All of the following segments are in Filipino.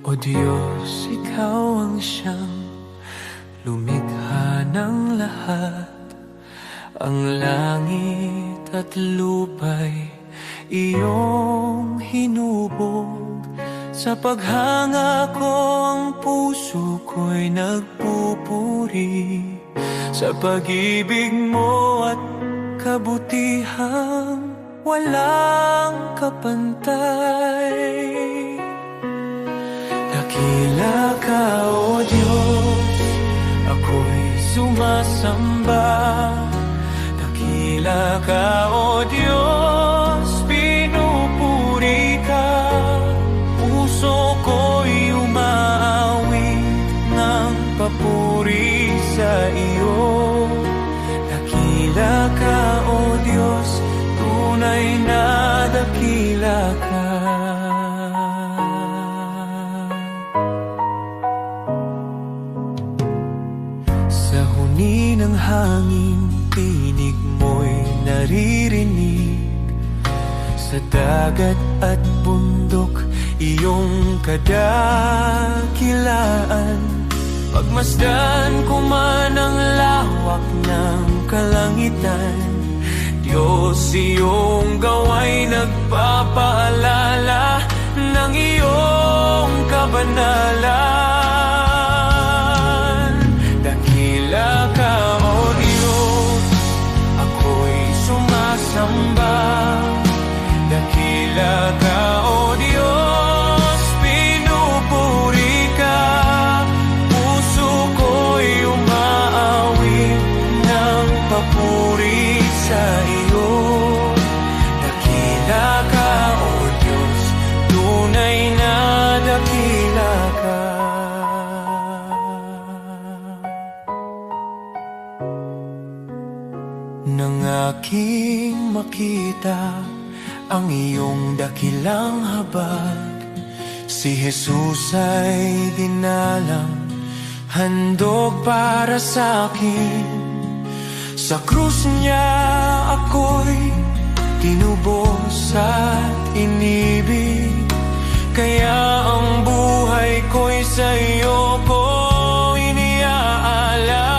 O Diyos, Ikaw ang siyang lumikha ng lahat. Ang langit at lupa'y iyong hinubog. Sa paghanga ko ang puso ko'y nagpupuri sa pag-ibig mo at kabutihang walang kapantay. Dakila ka, O Diyos, ako'y sumasamba. Dakila ka, O Diyos, pinupuri ka. Puso ko'y umaawit ng papuri sa iyo. Dakila ka, O Diyos, tunay na dakila ka. Sa huni ng hangin, tinig mo'y naririnig. Sa dagat at bundok, iyong kadakilaan. Pagmasdan ko man ang lawak ng kalangitan, Diyos, iyong gawa'y nagpapaalala ng iyong kabanalan. Dakila ka, O Diyos, ako'y sumasamba. Dakila ka, O Diyos, pinupuri ka. Puso ko'y umaawit ng papuri sa iyo. Dakila ka, O Diyos, tunay na dakila ka. Nang aking makita ang iyong dakilang habag, si Jesus ay dinalang, handog para sa akin. Sa krus niya ako'y tinubos at inibig, kaya ang buhay ko'y sa iyo ko iniaalay.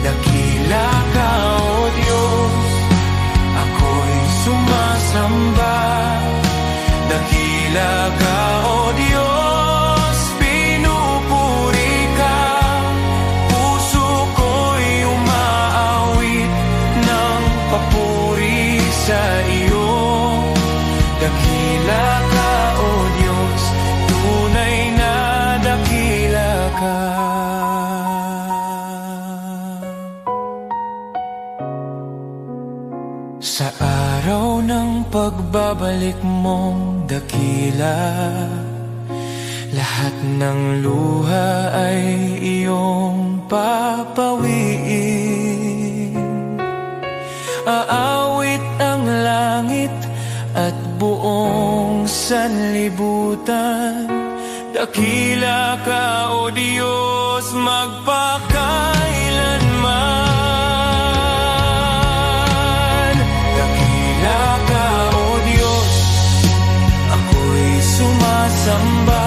Dakila ka, O Diyos, ako'y sumasamba. Dakila ka, O Diyos, pinupuri ka. Puso ko'y umaawit ng papuri sa iyo. Dakila ka, O Diyos, tunay na dakila ka. Sa araw ng pagbabalik mong dakila, lahat ng luha ay iyong papawiin. Aawit ang langit at buong sanlibutan. Dakila ka, O Diyos, magpakailanman. Dakila ka, O Diyos, ako'y sumasamba.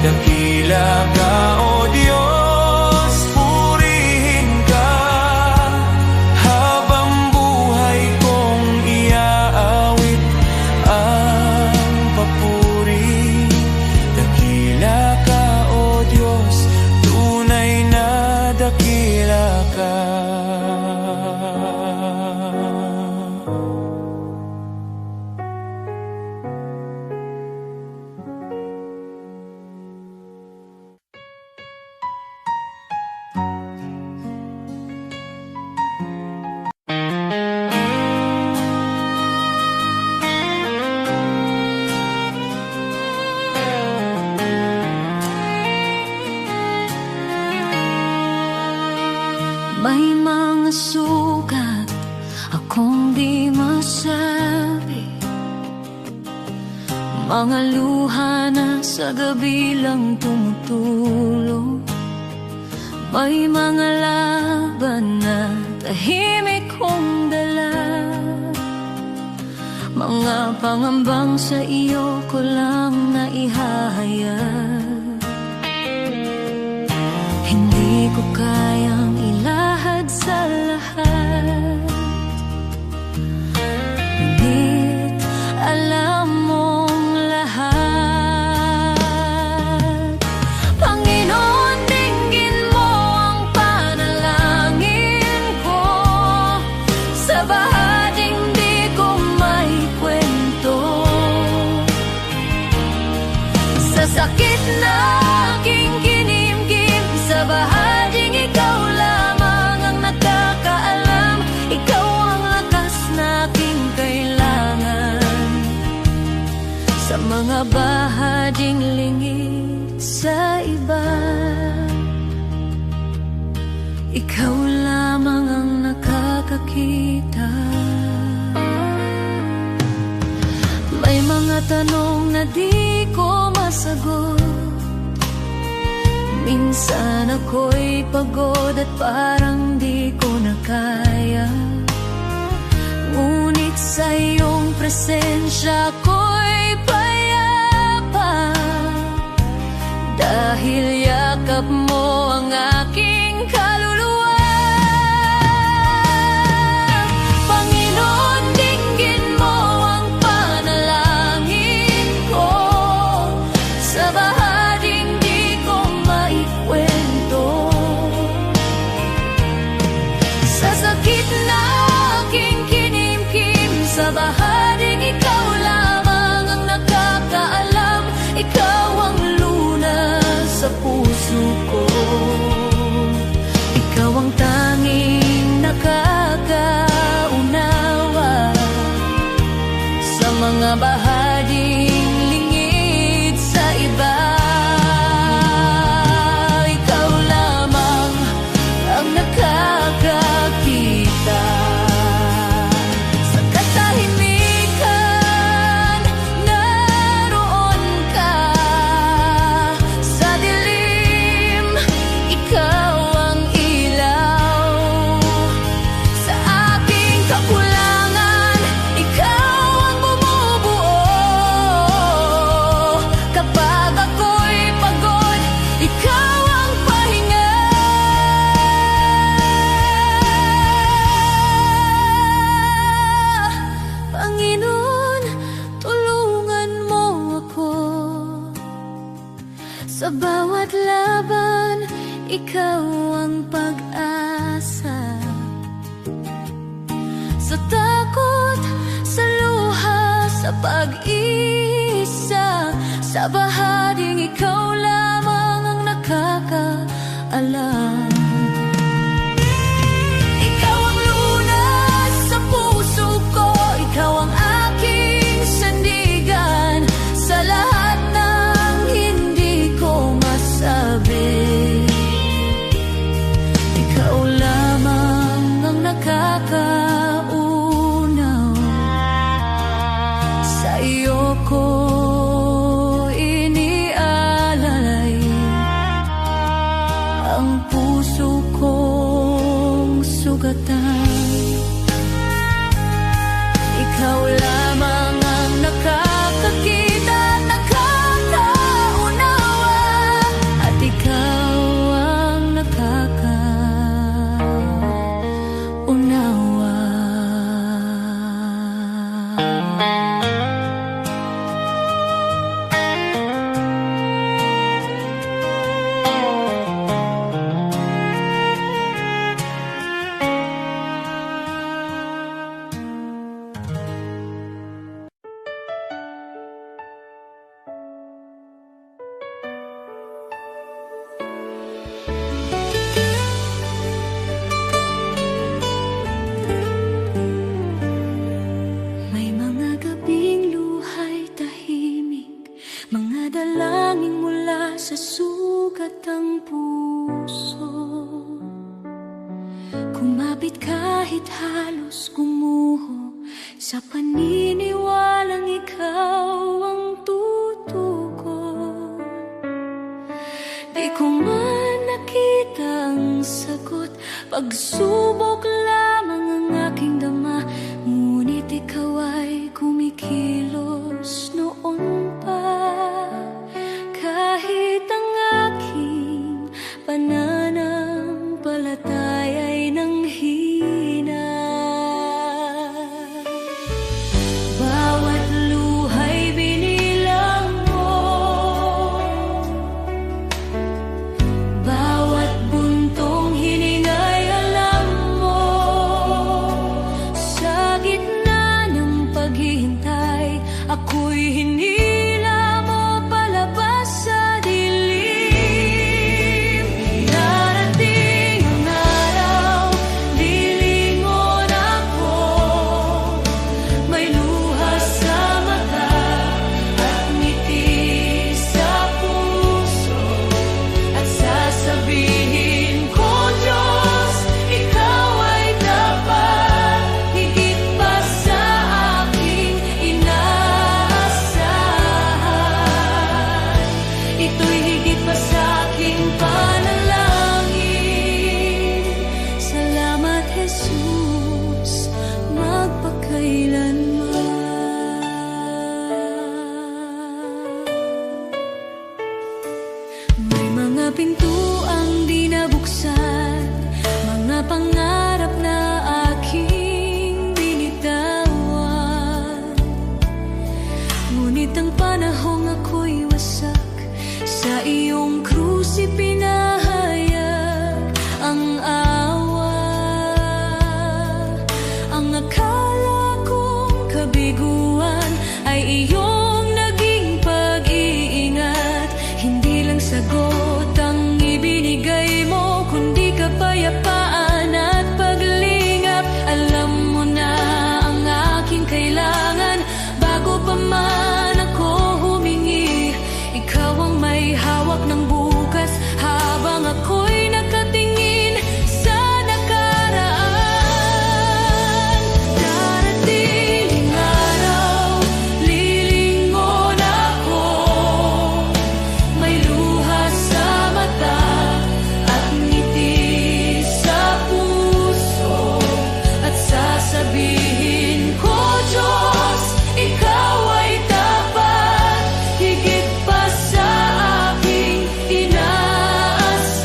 Dakila ka, O Diyos, purihin ka. Habang buhay kong iaawit ang papuri. Dakila ka, O Diyos, tunay na dakila ka. May mga sugat akong di masabi, mga luha na sa gabi lang tumutulo. May mga laban na tahimik kong dala. Mga pangambang sa iyo ko lang naihahayag. Hindi ko kayang ilahad sa lahat, ngunit alam mong lahat. Panginoon, dinggin mo ang panalangin ko. Sa bahaging di ko maikwento, sa sakit na aking kinimkim, sa bahaging ikaw lamang ang nakakaalam. Ikaw ang lakas na aking kailangan. Sa mga bahaging lingid sa iba, ikaw lamang ang nakakakita. May mga tanong na di ko masagot. Minsan ako'y pagod at parang di ko na kaya, ngunit sa iyong presensya ako'y payapa. Dahil yakap mo ang aking kaluluwa. Panginoon, dinggin mo ang panalangin ko. Sa bahaging di ko maikwento, sa sakit na aking kinimkim, sa bahaging ikaw lamang ang nakakaalam. Ikaw ang lunas sa puso ko. Ikaw ang tanging nakakaunawa sa mga bahaging lingid sa iba. Ikaw lamang ang nakakakita. Sa katahimikan, naroon ka. Sa dilim, ikaw ang ilaw. Sa aking kakulangan, ikaw ang bumubuo. Kapag ako'y pagod, ikaw ang pahinga. Panginoon, tulungan mo ako. Sa bawat laban, ikaw ang pag-asa. Sa takot, sa luha, sa pag-isa, sa bahaging ikaw lamang ang nakakaalam. Ikaw ang lunas sa puso ko. Ikaw ang aking sandigan sa lahat ng hindi ko masabi. Ikaw lamang ang nakakaunaw. Sa iyo ko inialalay ang puso kong sugatan. Ikaw lamang ang nakakakita at nakakaunawa, at ikaw ang nakakaunawa. May mga gabing luhay tahimik, mga dalangin mula sa sugat ng puso. Kumapit kahit halos gumuho, sa paniniwalang ikaw ang tutugon. Di ko man nakita ang sagot, pagsubok lamang ang aking dama, ngunit ikaw ay kumikita. Ako'y hinila mo palabas sa dilim. Darating ang araw, lilingon ako. May luha sa mata at ngiti sa puso. At sasabihin ko, Diyos, Ikaw ay dapat. Higit pa sa aking inaasahan. Ito'y higit pa sa aking panalangin. Salamat, Jesus, magpakailanman. May mga pintuang di nabuksan, mga pangarap na aking binitawan. Ngunit ang panahong ako'y wasak, sa iyong krus ipinahayag ang awa. Ang akala kong kabiguan ay iyong naging pag-iingat. Hindi lang sagot ang ibinigay mo, kundi kapayapaan at paglingap. Alam mo na ang aking kailangan bago pa man ako humingi. Ikaw ang may hawak ng bukas habang ako'y nakatingin sa nakaraan. Darating ang araw, lilingon ako. May luha sa mata at ngiti sa puso. At sasabihin ko, Diyos, Ikaw ay dapat. Higit pa sa aking inaasahan.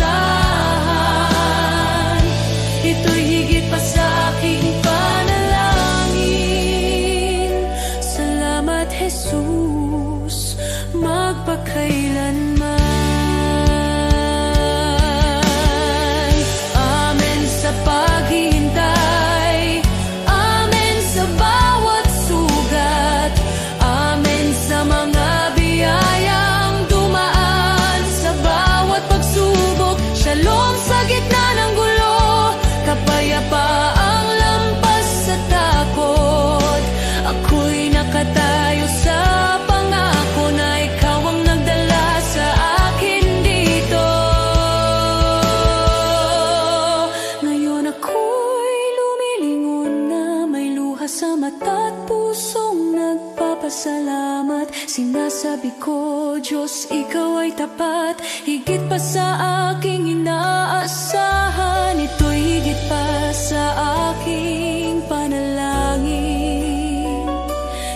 Ito'y higit pa sa aking panalangin. Salamat, Jesus, magpakailanman. Amen sa paghihintay. Amen sa bawat sugat. Amen sa mga biyayang dumaan sa bawat pagsubok. Shalom sa gitna ng gulo, kapayapaang lampas sa takot. Ako'y nakatayo sa pangako na Ikaw ang nagdala sa akin dito. Ngayon ako'y lumilingon na, may luha sa mata at pusong nagpapasalamat. Sinasabi ko, Diyos, Ikaw ay tapat. Higit pa sa aking inaasahan. Ito'y higit pa sa aking panalangin.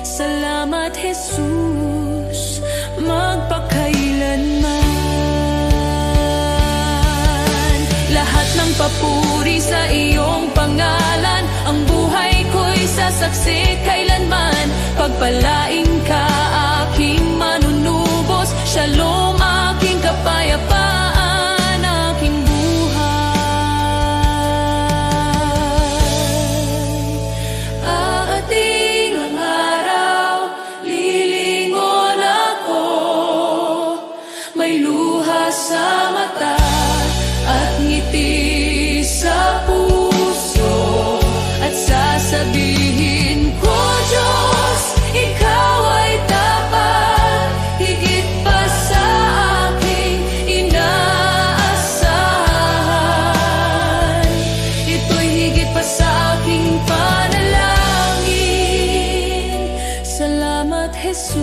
Salamat, Jesus, magpakailanman. Lahat ng papuri sa iyong pangalan, ang buhay ko'y sasaksi kailanman. Pagpalain ka, aking manunubos. Shalom, aking kapayapaan, aking buhay. Aating ang araw, lilingon ako. May luha sa mata at ngiti sa puso. At sasabihin ko, Diyos, Ikaw ay dapat. Higit pa sa aking inaasahan. Ito'y higit pa sa aking panalangin. Salamat, Jesus,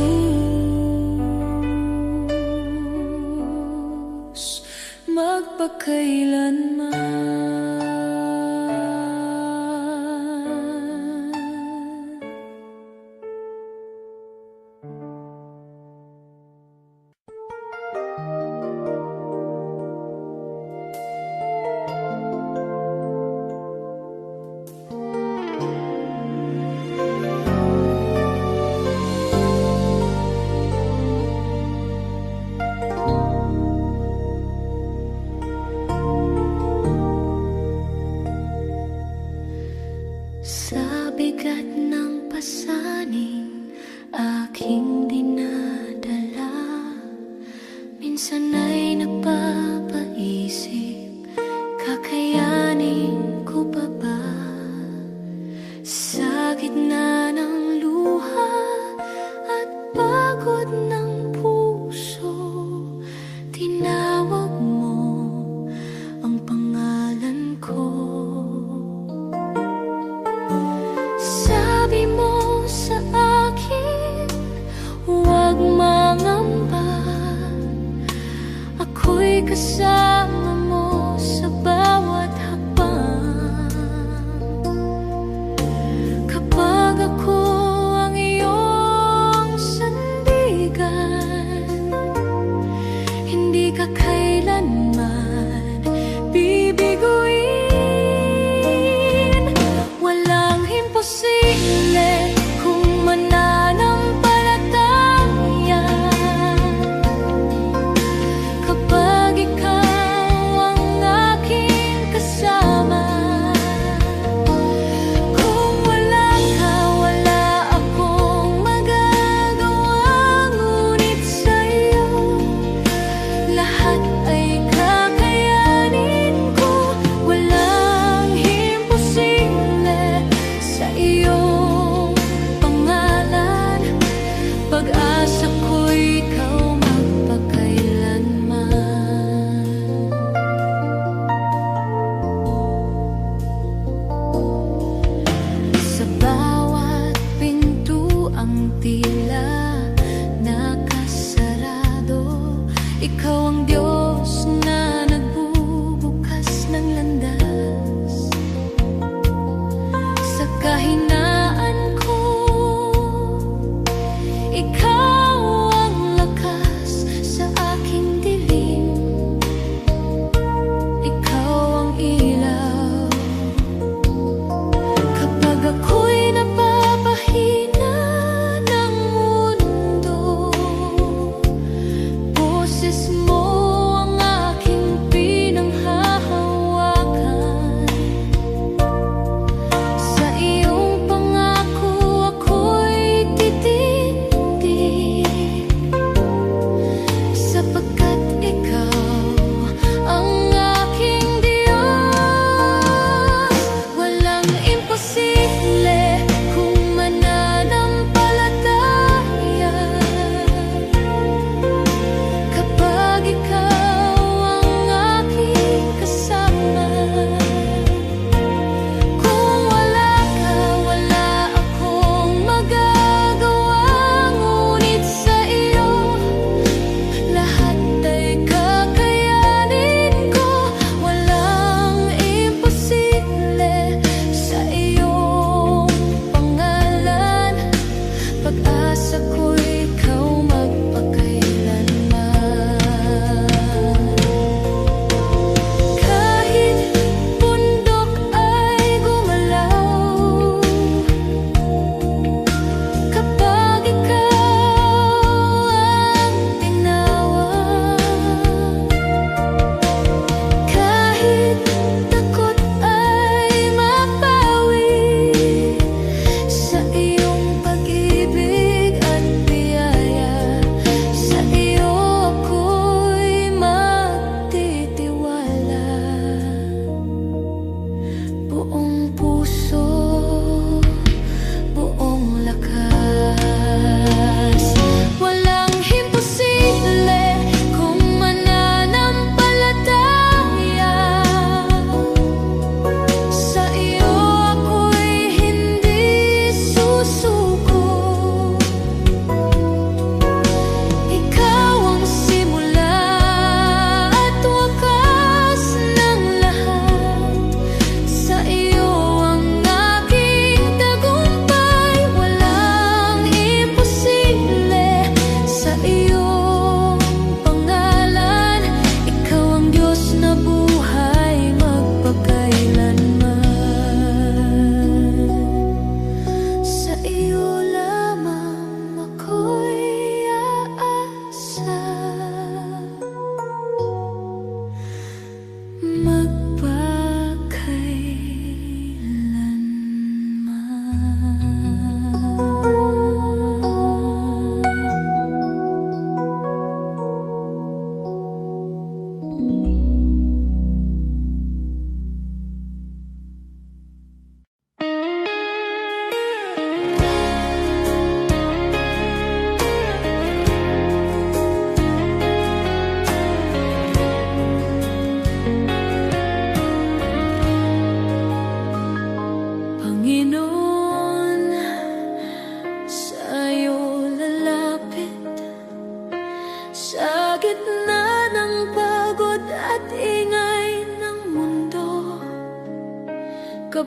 magpakailanman. aking dinadala. Minsan ay napapaisip, kakayanin ko pa ba? Sa gitna ng luha at pagod ng puso, tinawag mo ang pangalan ko. Sabi mo sa akin, huwag mangamba, ako'y kasama mo sa bawat hakbang. Kapag ako ang iyong sandigan,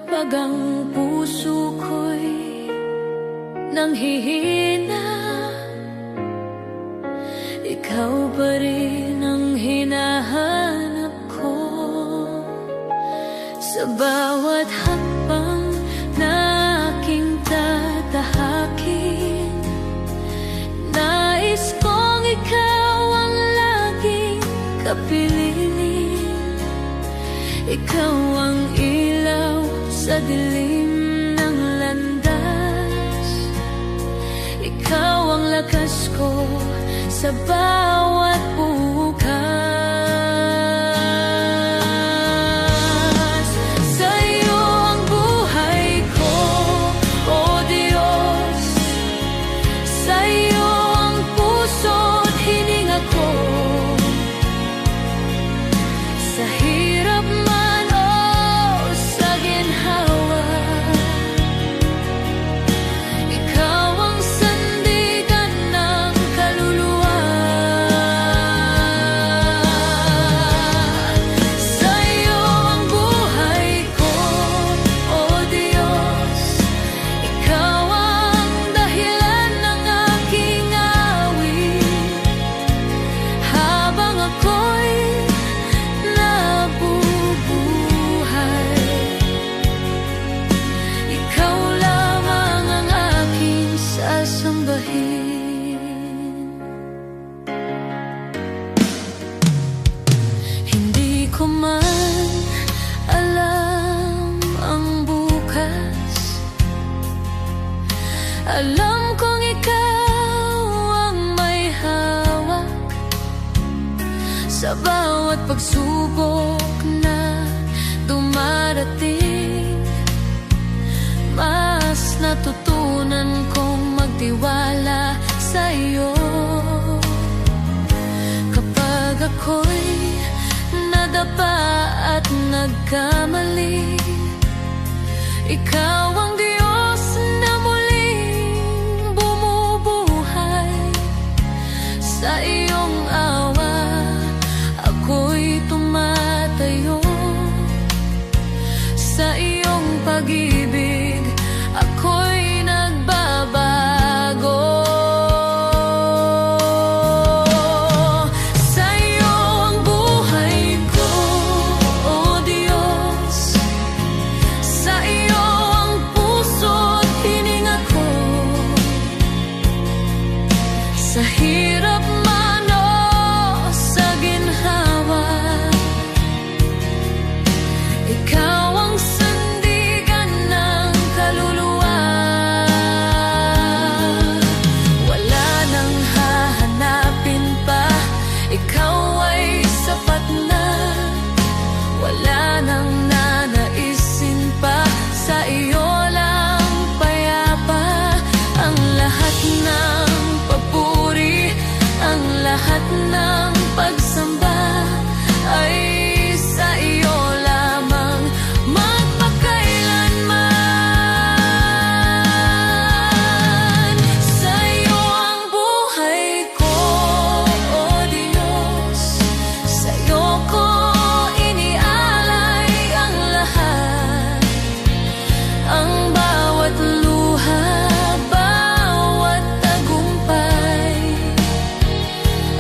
Pag ang puso ko'y nanghihina, ikaw pa rin ang hinahanap ko. Sa bawat hakbang na aking tatahakin, nais kong ikaw ang laging kapiling. Ikaw ang ilaw sa dilim ng landas, ikaw ang lakas ko sa bawat bukas. Sa'yo ang buhay ko, O Diyos. Sa'yo ang puso't hininga ko. Sa hirap man o sa ginhawa, ikaw ang sandigan ng kaluluwa. Sa'yo ang buhay ko, O Diyos. Ikaw ang dahilan ng aking awit. Habang ako'y nabubuhay, ikaw lamang ang aking sasambahin. Hindi ko man alam ang bukas, alam kong ikaw ang may hawak sa bawat pagsubok na dumarating. Mas natutunan kong magtiwala sa iyo. Kapag ako'y nadapa at nagkamali, ikaw ang Diyos na muling bumubuhay. Sa iyong awa ako'y tumatayo, sa iyong pag-ibig ako'y nagbabago. Sa'yo ang buhay ko, O Diyos. Sa iyo ang puso't hininga ko. Sa hirap man o sa ginhawa, ikaw ang sandigan ng kaluluwa. Wala nang hahanapin pa, ikaw ay sapat na. Wala nang nanaisin pa, sa iyo lang payapa. Ang lahat ng papuri, ang lahat ng pagsamba ay sa iyo lamang magpakailanman. Sa'yo ang buhay ko, O Diyos. Sa'yo ko inialay ang lahat. Ang bawat luha, bawat tagumpay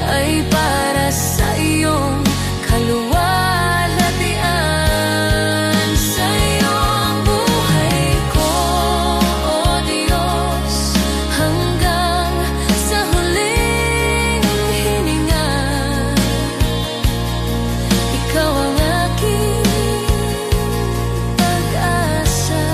ay para sa iyong kaluwalhatian. Sa'yo ang buhay ko, O Diyos. Hanggang sa huling hininga, ikaw ang aking pag-asa.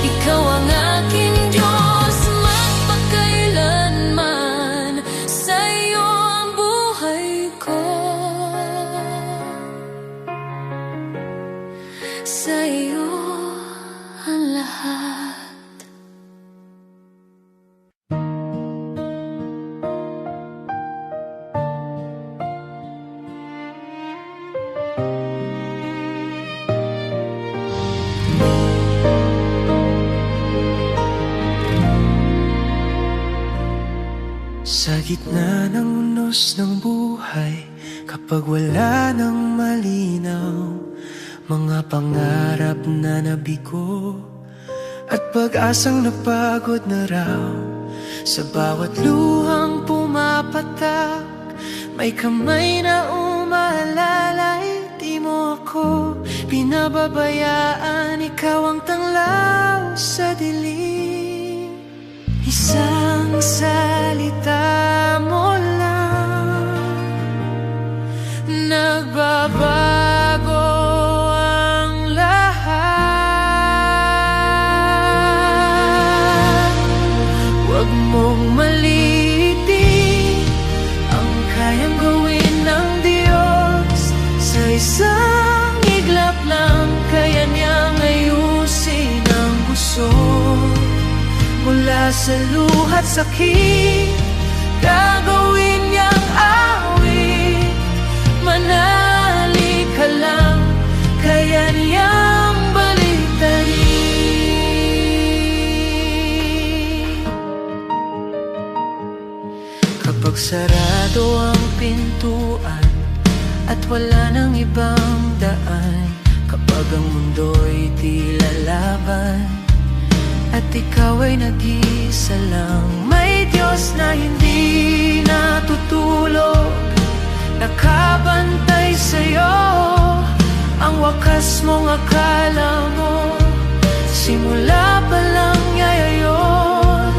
Ikaw ang aking Diyos magpakailanman. Sa'yo ang buhay ko. Sa'yo ang lahat. Sa gitna ng unos ng buhay, kapag wala nang malinaw, mga pangarap na nabigo, at pag-asang napagod na raw. Sa bawat luhang pumapatak, may kamay na umaalalay. Di mo ako pinababayaan, ikaw ang tanglaw sa dilim. Isang salita mo lang, nagbabago ang lahat. Huwag mong maliitin ang kayang gawin ng Diyos. Sa isang iglap lang, kaya niyang ayusin ang gusot. Mula sa luha't sakit, gagawin niyang awit. Manali ka lang, kaya niyang baliktarin. Kapag sarado ang pintuan at wala nang ibang daan, kapag ang mundo'y tila laban at ikaw ay nag-isa lang, may Diyos na hindi natutulog, nakabantay sa'yo. Ang wakas mong akala mo, simula pa lang niya yun.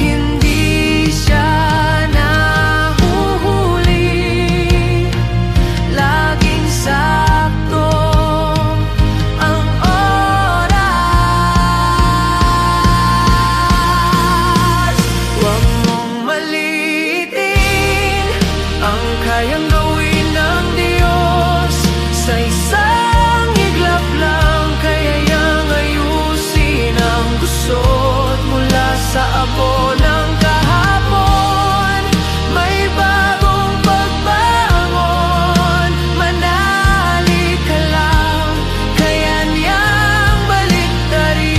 Hindi siya nahuhuli, laging sakto ang oras. Huwag mong maliitin ang kayang gawin ng Diyos. Sa isang iglap lang, kaya niyang ayusin ang gusot. Mula sa abo ng kahapon, may bagong pagbangon. Manali ka lang, kaya niyang baliktarin.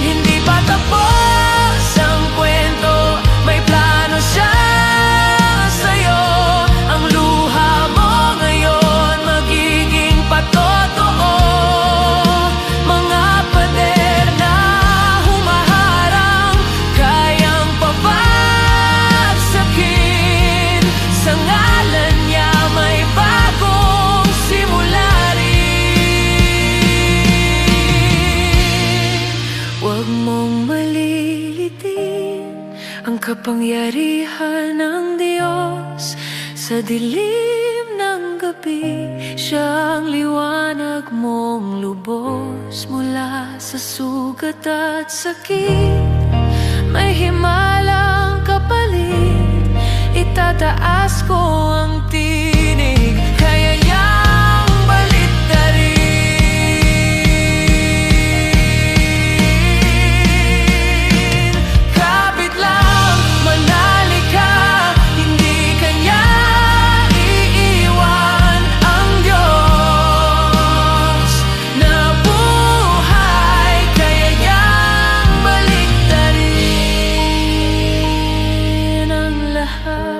Hindi pa tapos ang kwento, may plano siya sa'yo. Ang luha mo ngayon magiging patotoo. Mga pader na humaharang, kayang pabagsakin. Sa ngalan niya may bagong simula rin. Huwag mong malilitin ang kapangyarihan ng Diyos. Sa dilim ng gabi, siya ang liwanag mong lubos. Mula sa sugat at sakit, may himalang kapalit. Itataas ko ang tinig, kaya niyang baliktarin. Kapit lang, manali ka, hindi ka niya iiwan. Ang Diyos na buhay, kaya niyang baliktarin ang lahat.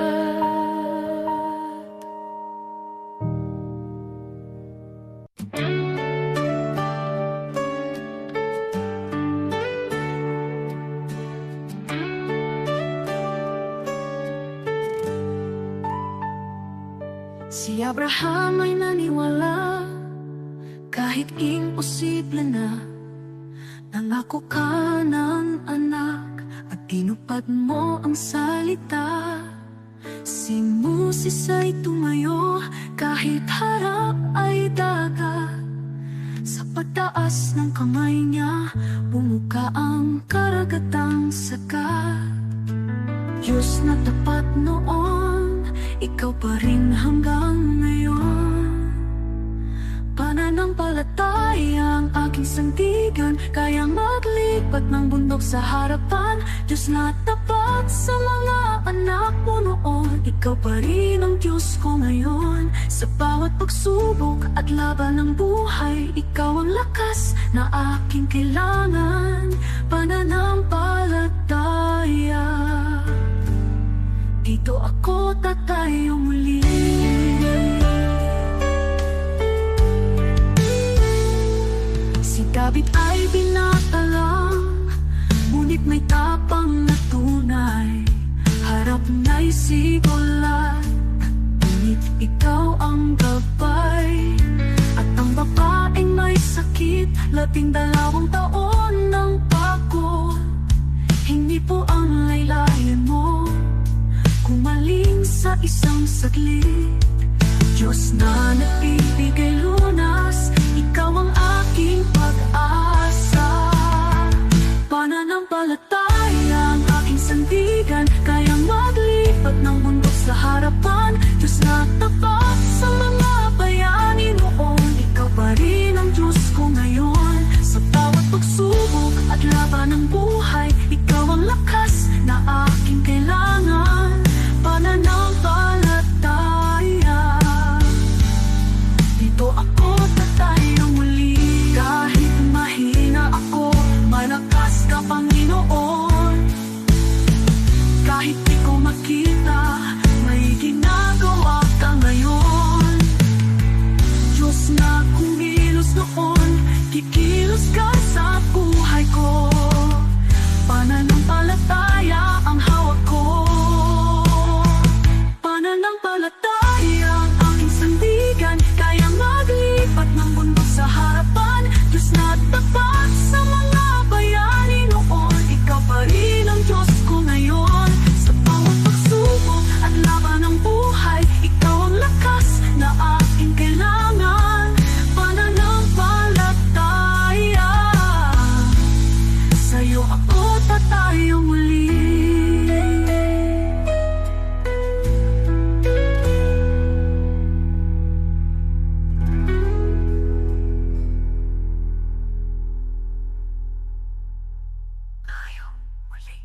Si Abraham ay naniwala, kahit imposible na. Nangako ka ng anak at tinupad mo ang salita. Si Moses ay tumayo, kahit harap ay dagat. Sa pagtaas ng kamay niya, bumuka ang karagatang sagat. Diyos na tapat noon, ikaw pa rin hanggang ngayon. Pananampalataya ang aking sandigan, kayang maglipat ng bundok sa harapan. Diyos na tapat sa mga anak mo noon, ikaw pa rin ang Diyos ko ngayon. Sa bawat pagsubok at laban ng buhay, ikaw ang lakas na aking kailangan. Pananampalataya, dito ako tatayo muli. sigulat, ngunit ikaw ang gabay. At ang babaeng may sakit, 12 taon ng pagod. Hindi po ang laylayan mo kumaling sa isang saglit. Diyos na nagbibigay lunas, ikaw ang aking pag-asa. Pananampalataya ang aking sandigan, kayang maglipat ng bundok sa harapan. Diyos na tapat sa mga bayani noon, ikaw pa rin ang Diyos ko ngayon. Sa bawat pagsubok at laban ng buhay, ikaw ang lakas na aking kailangan. Pananampalataya, dito ako tatayo muli. Kahit mahina ako, malakas ka, Panginoon. Kahit di ko makita, may ginagawa ka ngayon. Diyos na kumilos noon, kikilos ka sa buhay ko. Pananampalataya ang hawak ko. Pananampalataya ang aking sandigan, kayang maglipat ng bundok sa harapan. Diyos na tapat sa mga bayani noon, ikaw pa rin ang Diyos ko ngayon. Sa bawat pagsubok at laban ng buhay, ikaw ang lakas na aking kailangan. Pananampalataya, sa'yo ako tatayo muli. Tayo muli.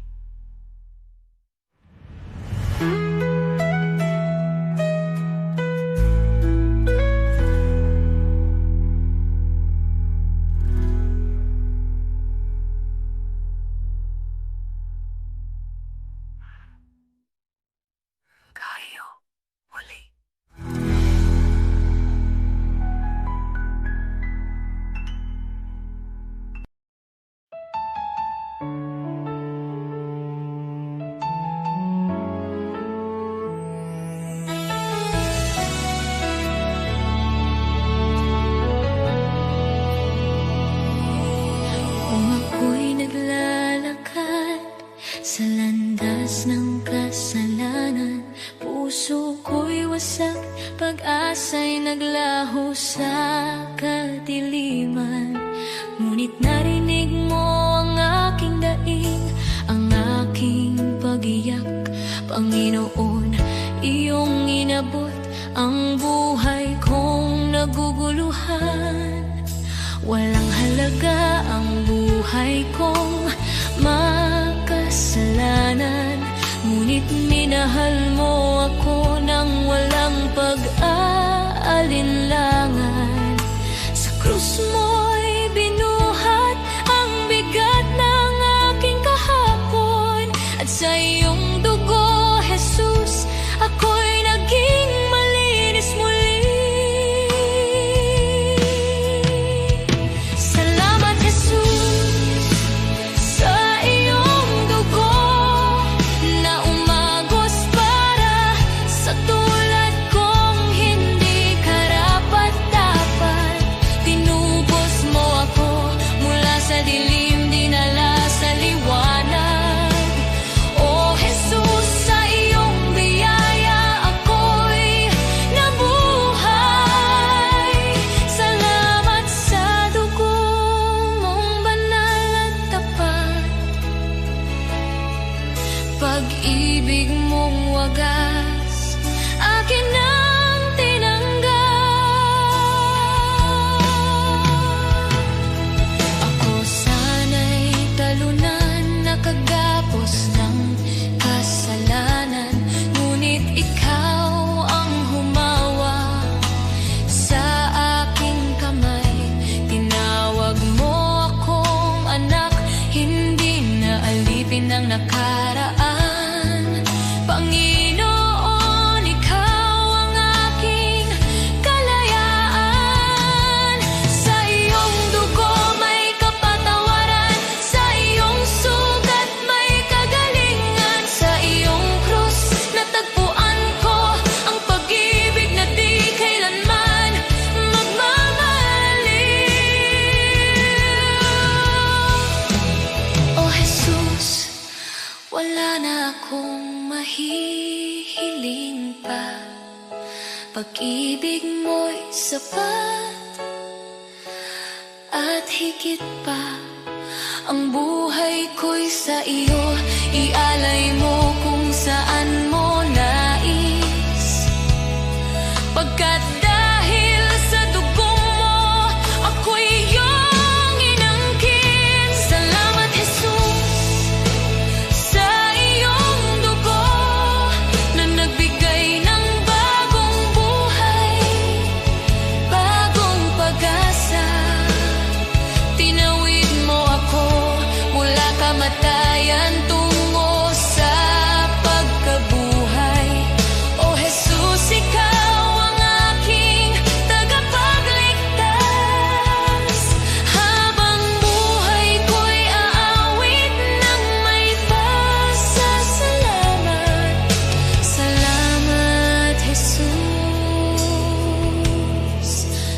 Tayo muli. Kung ako'y naglalakad sa landas ng kasalanan, puso ko'y wasak, pag-asa'y naglaho sa kadiliman. Ngunit narinig mo ang aking daing, ang aking pag-iyak. Panginoon, iyong inabot ang buhay kong naguguluhan. Walang halaga ang buhay kong makasalanan, ngunit minahal mo ako ng walang pag-aalinlangan. Sa krus mo'y binuhat ang bigat ng aking kahapon, at sa iyong dugo, Jesus, ako'y naging malinis muli. Pag-ibig mong wagas, akin ang tinanggap. Ako sana'y talunan, nakagapos ng kasalanan, ngunit ikaw ang humawa sa aking kamay. Tinawag mo akong anak, hindi na alipin ng nakaraan. Panginoon, ikaw ang aking kalayaan. Sa iyong dugo may kapatawaran, sa iyong sugat may kagalingan, sa iyong krus natagpuan Wala na akong mahihiling pa. Pag-ibig mo'y sapat at higit pa. Ang buhay ko'y sa iyo, ialay mo kung saan mo nais. Pagkat dahil sa dugo mo, ako'y iyong inangkin. Salamat, Jesus, sa iyong dugo na nagbigay ng bagong buhay, bagong pag-asa. Tinawid mo ako mula kamatayan tungo sa pagkabuhay. O Jesus, ikaw ang aking tagapagligtas. Habang buhay ko'y aawit ng may pasasalamat. Salamat, Jesus,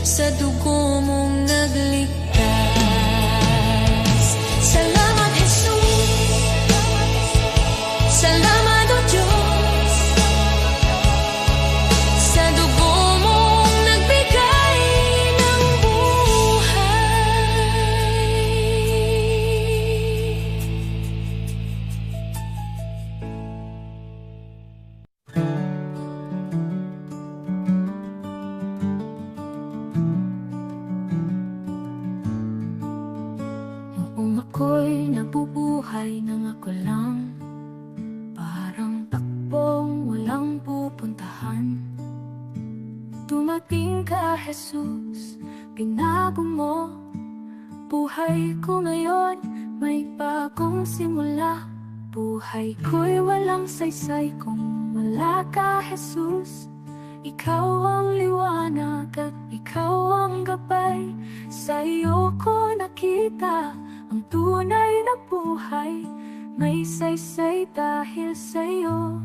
sa dugo mong nagligtas. Salamat, Jesus. Salamat, O Diyos, sa dugo mong nagbigay ng buhay. Noong ako'y nabubuhay nang ako lang, parang takbong walang pupuntahan. Dumating ka, Jesus, binago mo buhay ko ngayon, may bagong simula. Buhay ko'y walang saysay kung wala ka, Jesus. Ikaw ang liwanag at ikaw ang gabay. Sa iyo ko nakita ang tunay na buhay. May saysay dahil sa iyo.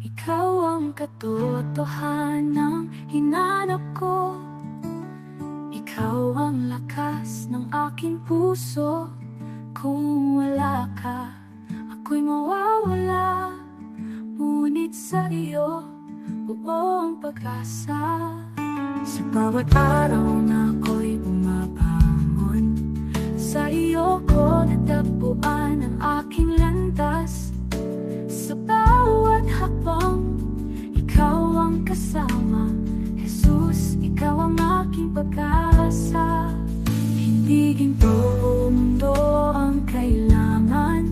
Ikaw ang katotohanang hinanap ko. Ikaw ang lakas ng aking puso. Kung wala ka, ako'y mawawala. Ngunit sa iyo, buong pag-asa. Sa bawat araw na ako'y bumabangon, sa iyo ko natagpuan ang aking landas. Sa bawat hakbang, ikaw ang kasama. Jesus, ikaw ang aking pag-asa. Hindi ginto o mundo ang kailangan,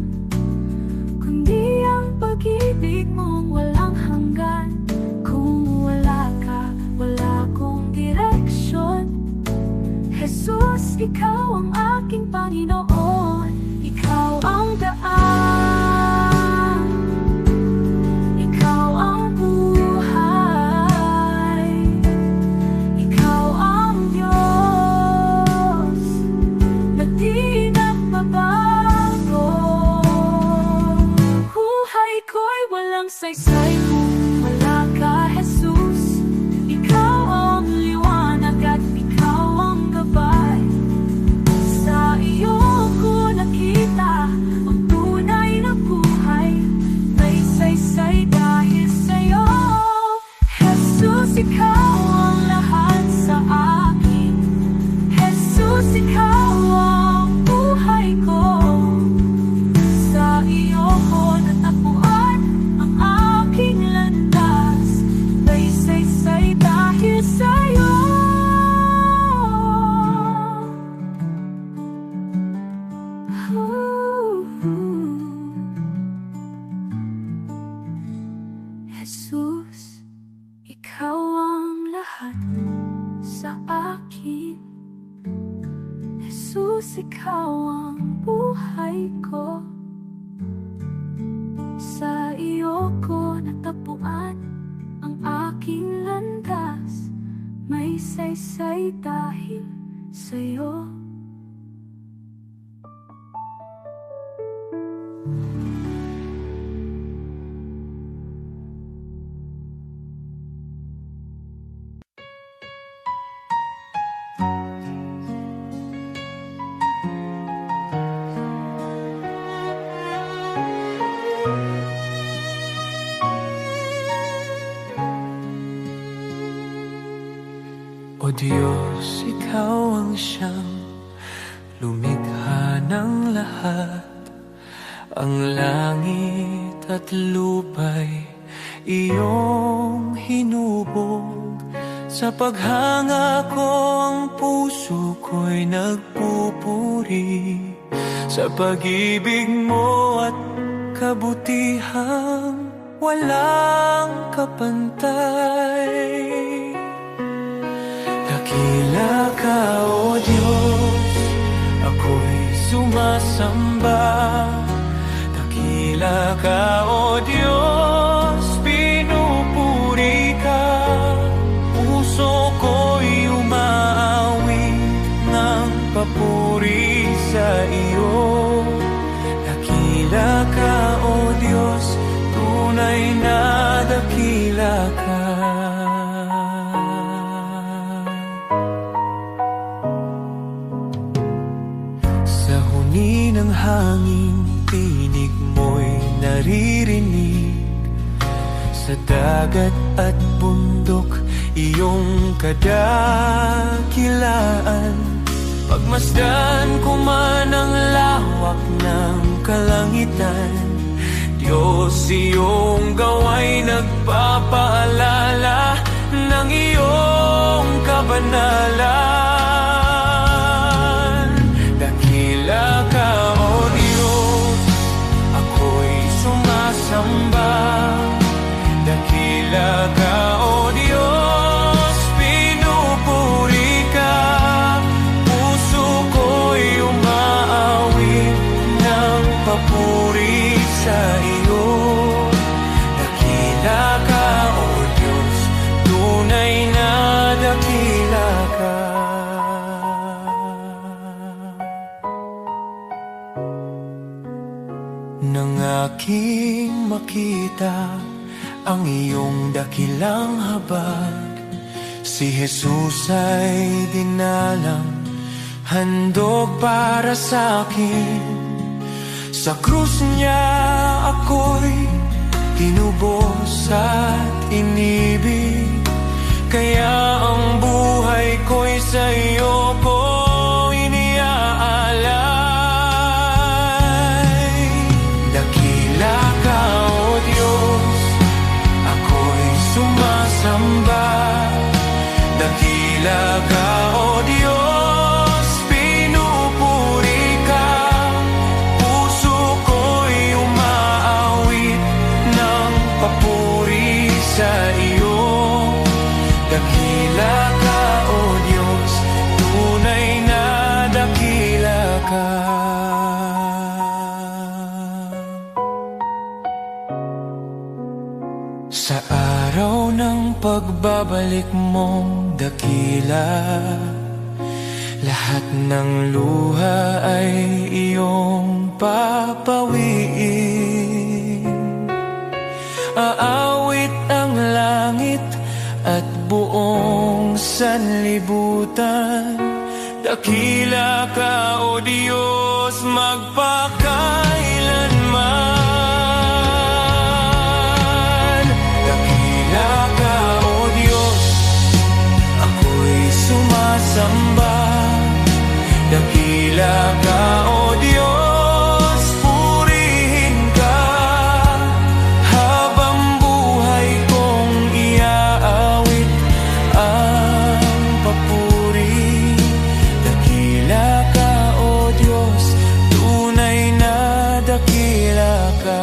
kundi ang pag-ibig mong walang hanggan. Kung wala ka, wala akong direksyon. Jesus, ikaw ang aking Panginoon. Ikaw ang daan, ikaw ang buhay, ikaw ang Diyos na di nagbabago. Buhay ko'y walang saysay kung wala ka, Jesus. Ikaw ang liwanag at ikaw ang gabay. Sa iyo ko nakita ang tunay na buhay. May saysay dahil sa iyo. Jesus, ikaw ang lahat sa akin. Jesus, ikaw ang buhay ko. Sa iyo ko natagpuan ang aking landas. May saysay dahil sa iyo. Jesus, ikaw ang lahat sa akin. Jesus, ikaw ang buhay ko. Sa iyo ko natagpuan ang aking landas. May saysay dahil sa iyo. O Diyos, Ikaw ang siyang lumikha ng lahat. Ang langit at lupa'y iyong hinubog. Sa paghanga ko ang puso ko'y nagpupuri sa pag-ibig mo at kabutihang walang kapantay. Dakila ka, O Diyos, ako'y sumasamba. Dakila ka, O Diyos, pinupuri ka. Puso ko'y umaawit ng papuri sa iyo. Dakila ka, O Diyos, tunay na dakila ka. Sa huni ng hangin, tinig mo'y naririnig. Sa dagat at bundok, iyong kadakilaan. Pagmasdan ko man ang lawak ng kalangitan, Diyos, iyong gawa'y nagpapaalala ng iyong kabanalan. Dakila ka, O Diyos, ako'y sumasamba. Dakila ka, O Diyos, pinupuri ka. Puso ko'y umaawit ng papuri sa iyo. Dakila ka, O Diyos, tunay na dakila ka. Nang aking makita ang iyong dakilang habag, si Jesus ay dinalang, handog para sa akin. Sa krus niya ako'y tinubos at inibig, kaya ang buhay ko'y sa iyo ko iniaalay. Dakila ka, O Diyos, ako'y sumasamba. Dakila ka, O Diyos, pinupuri ka. Puso ko'y umaawit ng papuri sa iyo. Dakila ka, O Diyos, tunay na dakila ka. Sa araw ng pagbabalik mong dakila, lahat ng luha ay iyong papawiin. Aawit ang langit at buong sanlibutan. Dakila ka, O Diyos, magpakailanman. Dakila ka, O Diyos, ako'y sumasamba. Dakila ka, O Diyos, purihin ka. Habang buhay kong iaawit ang papuri. Dakila ka, O Diyos, tunay na dakila ka.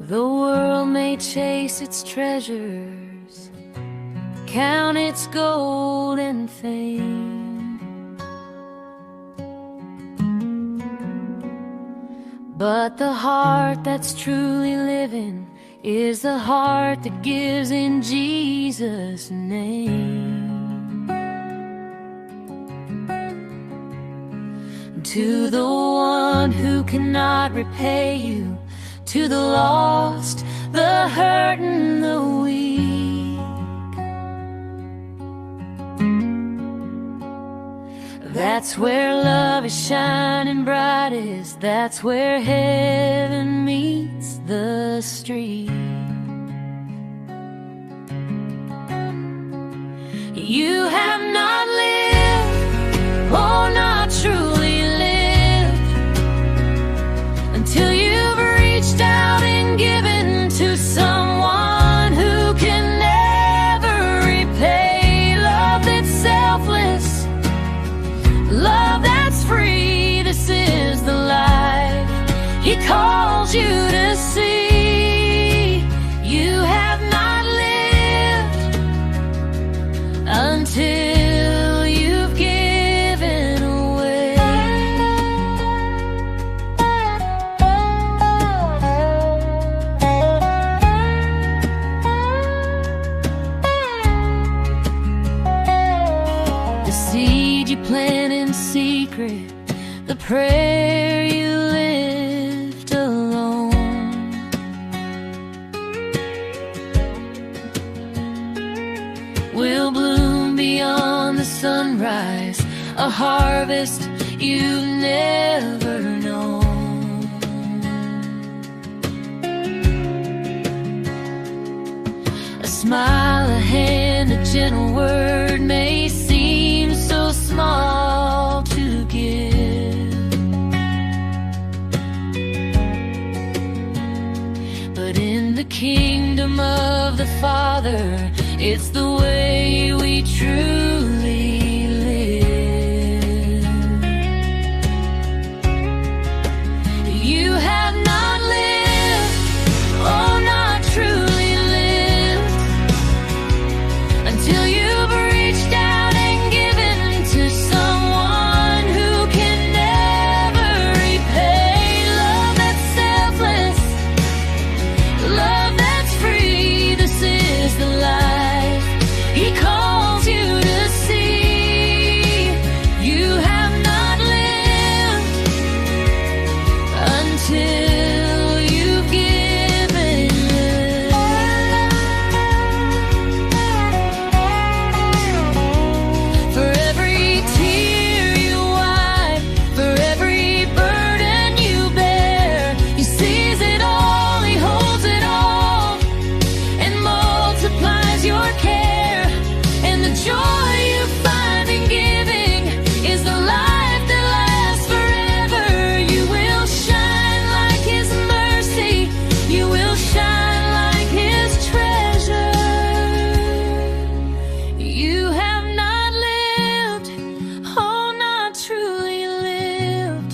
The world may chase its treasures, count its gold and fame, but the heart that's truly living is the heart that gives in Jesus' name. To the one who cannot repay you, to the lost, the hurt and the weak, that That's where love is shining brightest. That's where heaven meets the street. You have not lived, oh, not truly lived, until you've reached out and given to someone who can never repay. Love that's selfless, love that's free. This is the life He calls you to see. You have not lived until you've given away. The seed you plant in secret, the prayer you lift alone, will bloom beyond the sunrise, a harvest you've never known. A smile, a hand, a gentle word may seem so small to give, but in the kingdom of the Father, it's the way we truly live. You have not lived, oh, not truly lived, until you've reached out and given to someone who can never repay. Love that's selfless, love that's free. This is the life He calls you to see. You have not lived until you've given. For every tear you wipe, for every burden you bear, He sees it all, He holds it all, and multiplies your care. And the joy you find in giving is the life that lasts forever. You will shine like His mercy, you will shine like His treasure. You have not lived, oh, not truly lived,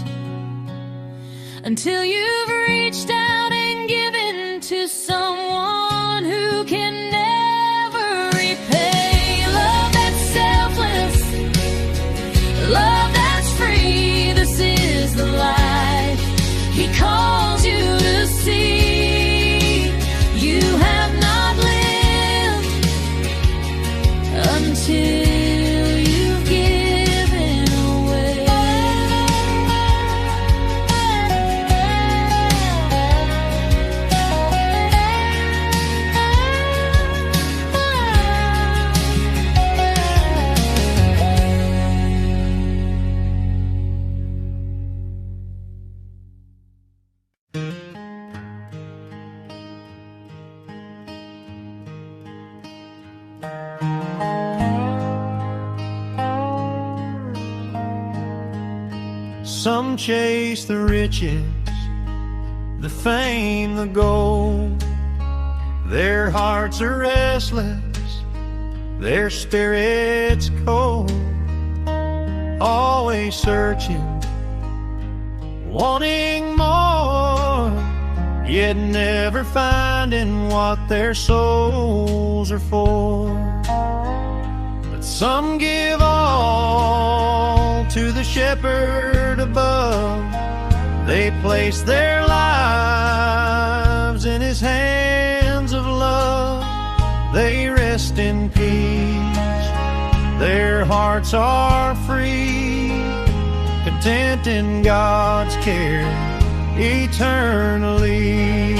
until you've reached out and given to someone who can never repay. Love that's selfless, love that's free. This is the life He calls you to see. You have not lived until you've given away. Some chase the riches, the fame, the gold. Their hearts are restless, their spirits cold. Always searching, wanting more, yet never finding what their souls are for. But some give all to the shepherd above. They place their lives in His hands of love. They rest in peace, their hearts are free, content in God's care eternally.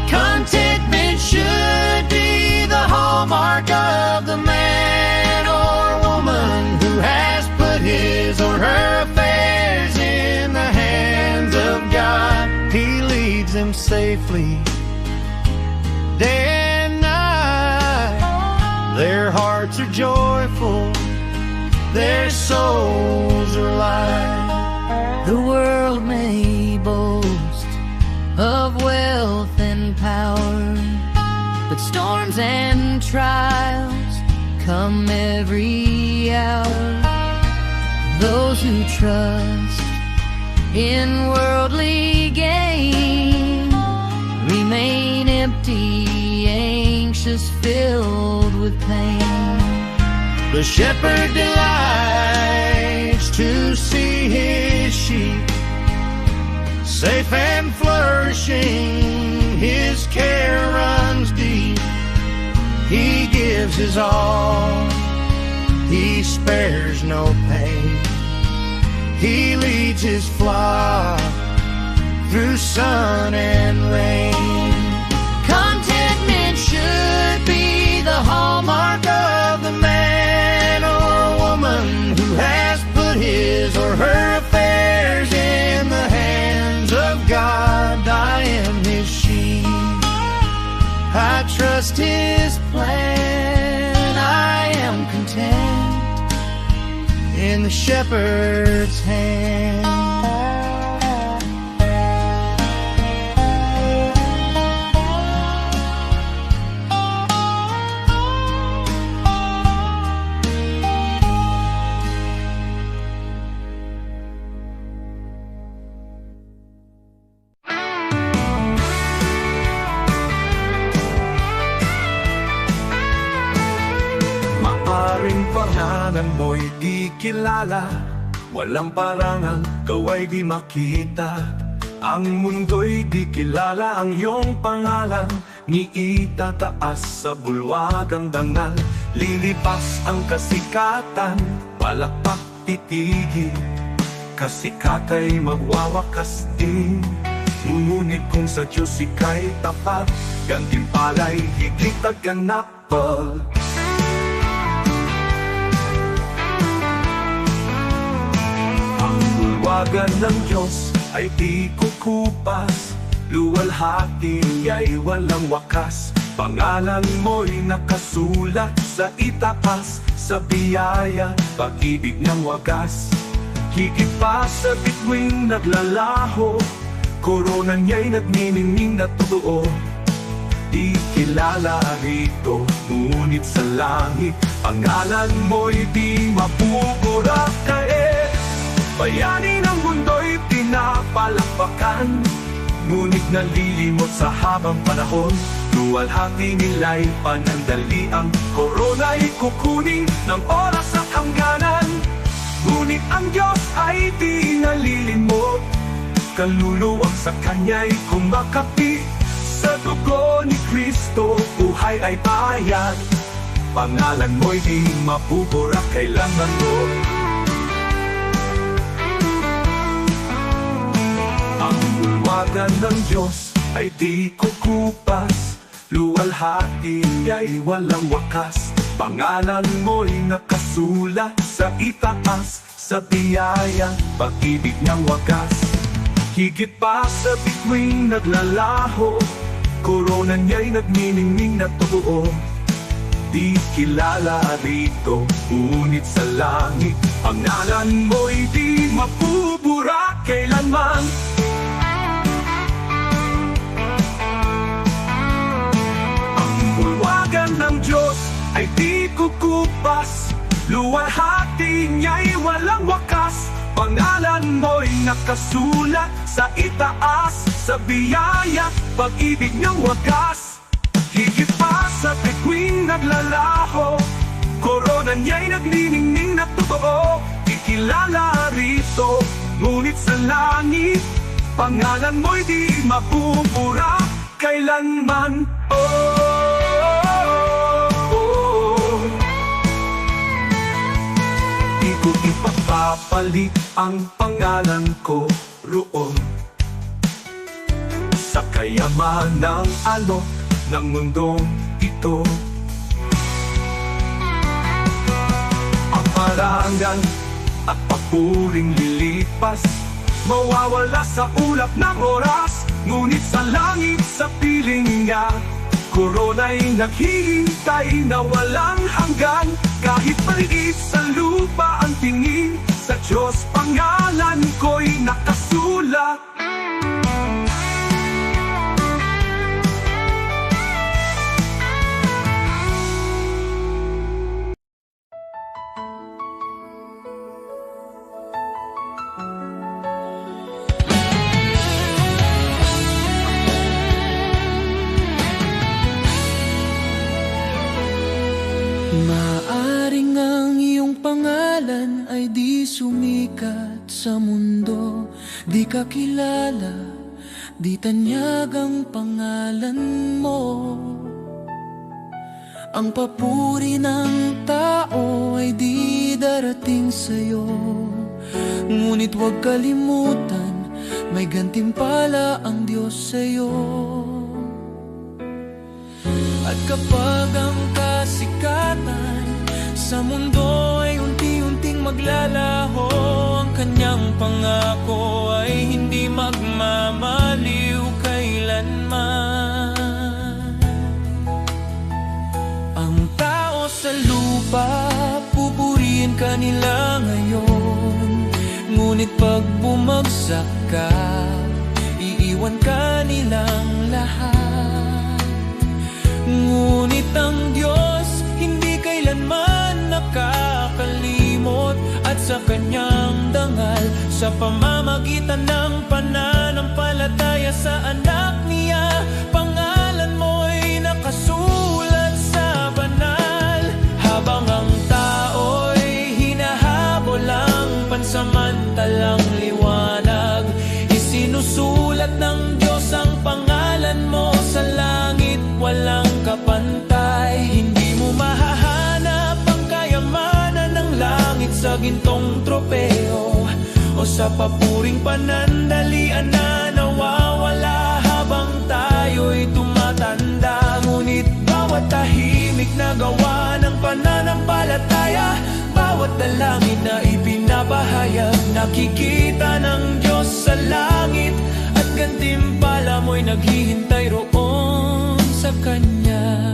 Contentment should be the hallmark of the man or woman who has put his them safely day and night. Their hearts are joyful, their souls are light. The world may boast of wealth and power, but storms and trials come every hour. Those who trust in worldly gain remain empty, anxious, filled with pain. The shepherd delights to see his sheep safe and flourishing. His care runs deep. He gives his all. He spares no pain. He leads his flock through sun and rain. Contentment should be the hallmark Of the man or woman who has put his or her affairs in the hands of God. I am his sheep. I trust his plan. I am content in the shepherd's hand. Maaring pangalan mo'y di kilala, walang parangal, kaway di makita. Ang mundo'y di kilala ang iyong pangalan, ni itataas sa bulwagang dangal. Lilipas ang kasikatan, palakpak titigil, kasikatay magwawakas din. Ngunit kung sa Diyos ika'y tapat, gantimpala'y higit at ganapal. Bulwagan ng Diyos ay di kukupas, luwalhati ay walang wakas. Pangalan mo'y nakasulat sa itaas, sa biyaya, pag-ibig ng wagas. Higit pa sa bituing naglalaho, korona niya'y nagniningning na totoo. Di kilala rito, ngunit sa langit, pangalan mo'y di mapupura. Kaya bayani ng mundo'y pinapalakpakan, ngunit nalilimot sa habang panahon. Luwalhati nila'y panandali, ang korona'y kukunin ng oras at hangganan. Ngunit ang Diyos ay di nalilimot, kaluluwang sa Kanya'y kumakapi. Sa dugo ni Kristo, buhay ay bayad. Pangalan mo'y di mapupura kailanman mo. Ang bulwagan ng Diyos ay di kukupas, luwalhati ay walang wakas. Pangalan mo'y nakasulat sa itaas, sa biyaya, pag-ibig ng wagas. Higit pa sa bituing naglalaho, korona niya'y nagniningning na totoo. Di kilala rito, ngunit sa langit, pangalan mo'y di mapupura kailanman. Ang bulwagan ng Diyos ay di kukupas, luwalhati niya'y walang wakas. Pangalan mo'y nakasulat sa itaas, sa biyaya, pag-ibig ng wagas. Higit pa sa bituing naglalaho, korona niya'y nagniningning na totoo. Ikilala rito, ngunit sa langit, pangalan mo'y di mapupura kailanman. Di ko ipapapalit ang pangalan ko roon sa kayamanang alok ng mundong ito. Ang parangal at papuring lilipas, mawawala sa ulap ng oras. Ngunit sa langit sa piling niya, korona'y naghihintay na walang hanggan. Kahit maliit sa lupa ang tingin, sa Diyos pangalan ko'y nakasulat. Maaring ang iyong pangalan ay di sumikat sa mundo, di ka kilala, di tanyag ang pangalan mo. Ang papuri ng tao ay di darating sa'yo, ngunit huwag kalimutan, may gantimpala ang Diyos sa'yo. At kapag ang kasikatan sa mundo ay unti-unting maglalaho, ang kanyang pangako ay hindi magmamaliw kailanman. Ang tao sa lupa, pupurihin ka nila ngayon, ngunit pag bumagsak ka, iiwan ka nilang lahat. Ngunit ang Diyos hindi kailanman nakakalimot, at sa kanyang dangal, sa pamamagitan ng pananampalataya sa anak niya, pangalan mo'y nakasulat sa banal. Habang ang tao'y hinahabol ang pansamantalang liwanag, isinusulat ng Diyos ang pangalan mo sa langit, walang kapantay. Hindi mo mahahanap ang kayamanan ng langit sa gintong tropeo, o sa papuring panandalian na nawawala habang tayo'y tumatanda. Ngunit bawat tahimik na gawa ng pananampalataya, bawat dalangin na ipinapahayag, nakikita ng Diyos sa langit, at gantimpala mo'y naghihintay roon sa Kanya.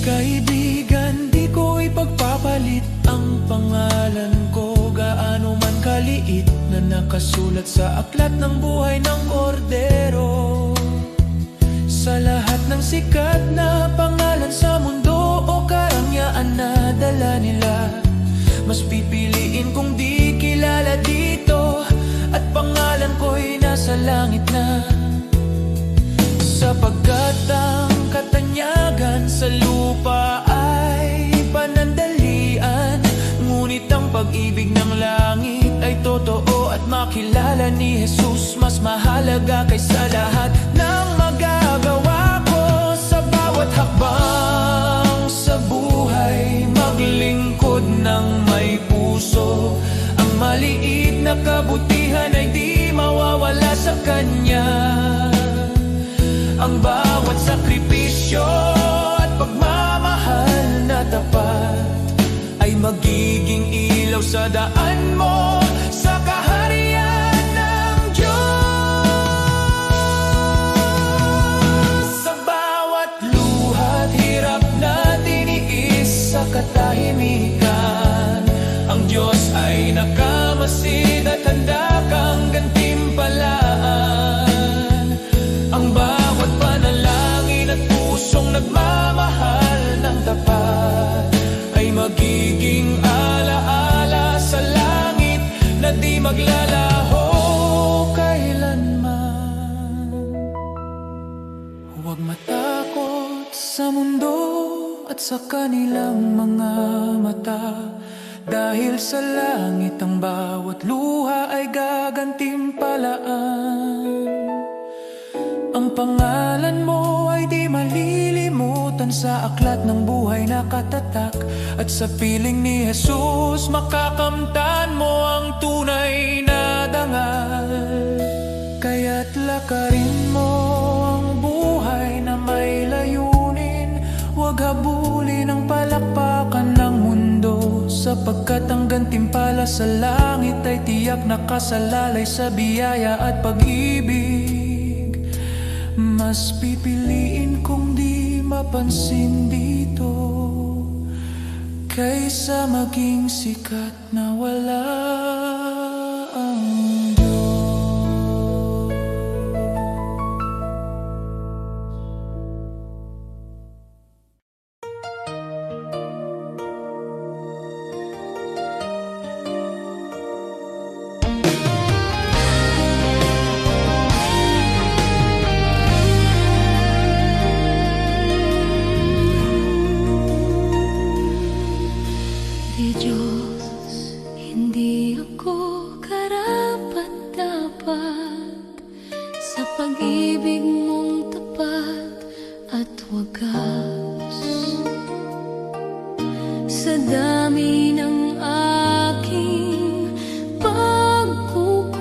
Kaibigan, di ko ipagpapalit ang pangalan ko, gaano man kaliit, na nakasulat sa aklat ng buhay ng Kordero. Sa lahat ng sikat na pangalan sa mundo o karangyaan na dala nila, mas pipiliin kong di kilala dito, at pangalan ko'y nasa langit na. Sapagkat ang katanyagan sa lupa ay panandalian, ngunit ang pag-ibig ng langit ay totoo, at makilala ni Jesus mas mahalaga kaysa lahat ng magagawa ko. Sa bawat hakbang sa buhay, maglingkod ng may puso, ang maliit na kabutihan ay di mawawala sa Kanya. Ang bawat sakripisyo at pagmamahal na tapat ay magiging ilaw sa daan mo sa kaharian ng Diyos. Sa bawat luhat, hirap na tiniis sa katahimikan, ang Diyos ay nakamasid at handa kang gantimpalaan. Ang bawat panalangin at pusong nagmamahal ng tapat ay magiging alaala sa langit na di maglalaho kailanman. Huwag matakot sa mundo at sa kanilang mga mata, dahil sa langit ang bawat luha ay gagantimpalaan. Ang pangalan mo ay di malilimutan sa aklat ng buhay na katatak, at sa piling ni Jesus makakamtan mo ang tunay na dangal. Kaya't lakarin mo ang buhay na may layunin, huwag habulin ang palakpakan ng mundo, sapagkat ang gantimpala sa langit ay tiyak nakasalalay sa biyaya at pag-ibig. Mas pipiliin kong di mapansin dito kaysa maging sikat na wala ang Di Diyos, hindi ako karapat-dapat sa pag-ibig mong tapat at wagas. Sa dami ng aking pagkukulang,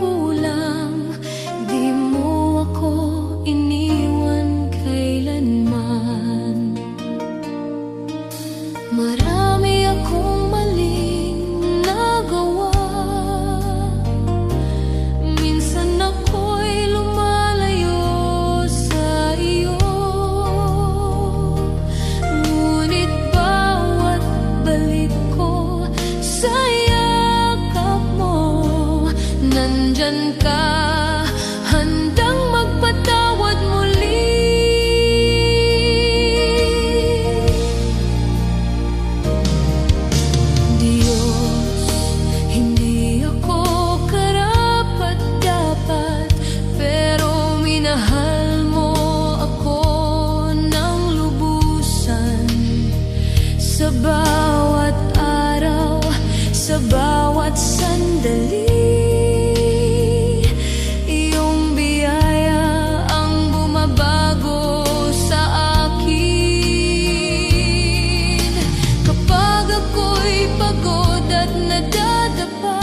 di mo ako iniwan kailanman. Marami akong maling nagawa. Minsan ako'y lumalayo sa iyo. Ngunit bawat balik ko sa yakap mo, nandyan ka, handang magpatawad muli. Diyos, hindi ako karapat-dapat, pero minahal mo ako ng lubusan. Sa bawat araw, sa bawat sandali, iyong biyaya ang bumabago sa akin. Kapag ako'y pagod at nadadapa,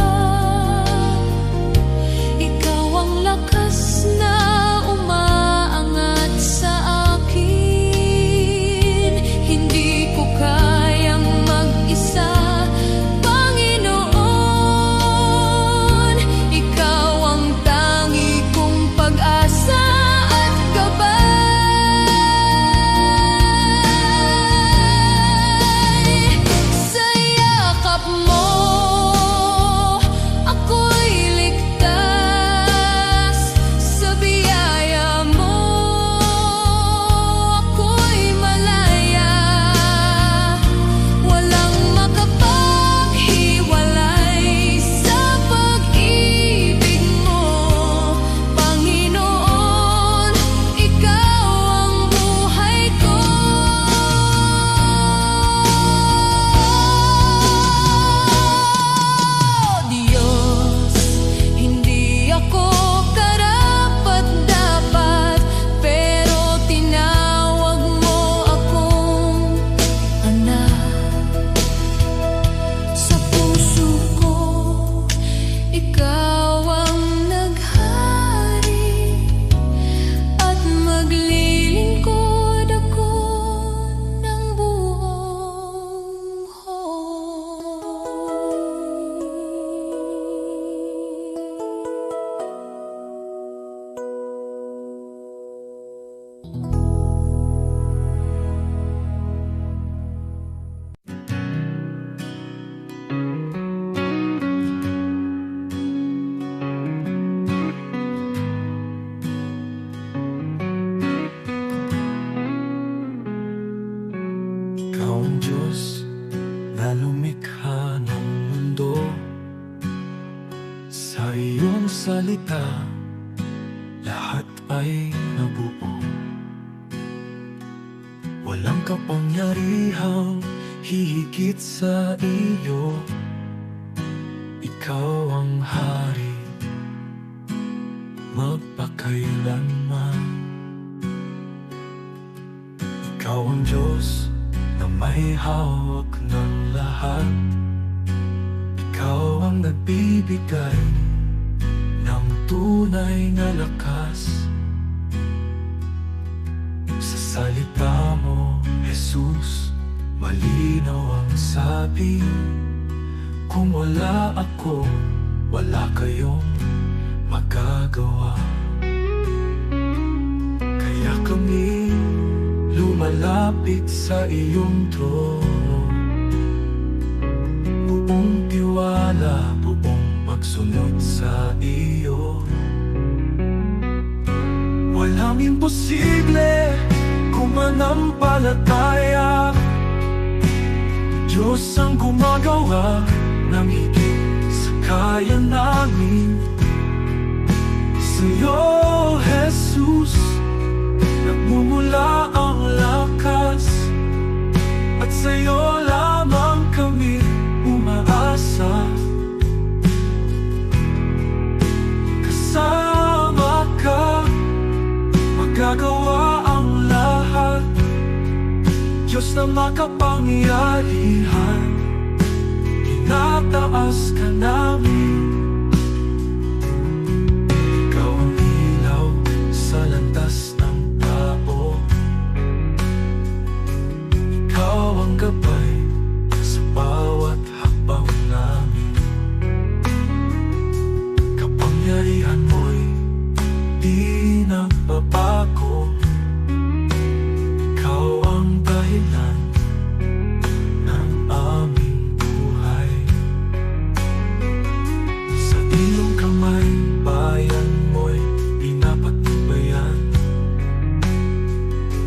ikaw ang lakas na umaangat sa akin. Hindi ko kayang mag-isa, Panginoon. Ikaw ang tangi kong pag-asa at gabay. Sa yakap mo, ako'y ligtas. Sa biyaya mo, ako'y malaya. Walang makapaghiwalay sa pag-ibig mo, Panginoon. Ikaw ang buhay ko. Diyos, hindi ako karapat-dapat, pero tinawag mo akong anak. Sa puso ko, ikaw ang naghari, at maglilingkod ako ng buong Ikaw ang Diyos na lumikha ng mundo. Sa iyong salita, lahat ay nabuo. Walang kapangyarihang hihigit sa iyo. Ikaw ang hari, magpakailanman. Ikaw ang Diyos na may hawak ng lahat. Ikaw ang nagbibigay ng tunay na lakas. Sa salita mo, Jesus, malinaw ang sabi, Kung wala ako, wala kayong magagawa. Kaya kami lumalapit sa iyong trono, buong tiwala, buong pagsunod sa iyo. Walang imposible kung manampalataya. Diyos ang gumagawa ng higit sa kaya namin. Sa'yo, Jesus, nagmumula ang lakas, at sa'yo lamang kami umaasa. Kasama ka, magagawa ang lahat. Diyos na makapangyarihan, tinataas ka namin. Ikaw ang ilaw sa landas ng tao, ikaw ang gabay sa bawat hakbang namin. Kapangyarihan mo'y di nagbabago, ikaw ang dahilan ng aming buhay. Sa iyong kamay, bayan mo'y pinapatnubayan.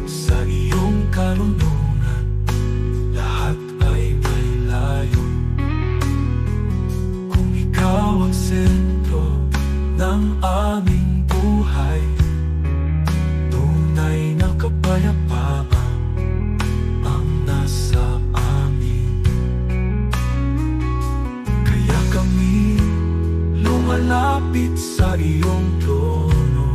Sa iyong karunungan, lahat ay may layo. Kung ikaw ang sentro ng aming buhay, tunay na kapayapaan ang nasa amin. Kaya kami lumalapit sa iyong trono,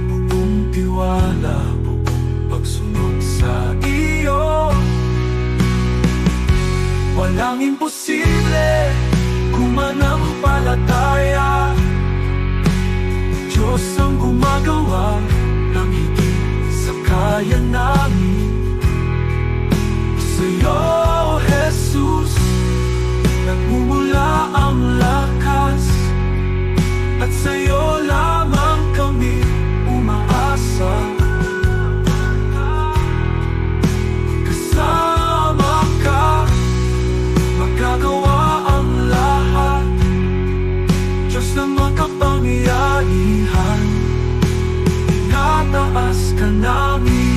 buong tiwala, buong pagsunod sa iyo. Walang imposible kung manampalataya. Diyos ang gumagawa ng higit sa kaya namin. Sa'yo, Jesus, nagmumula ang lakas, at sa'yo lamang kami umaasa. Kasama ka, magagawa ang lahat. Diyos na makapangyarihan, tinataas ka namin.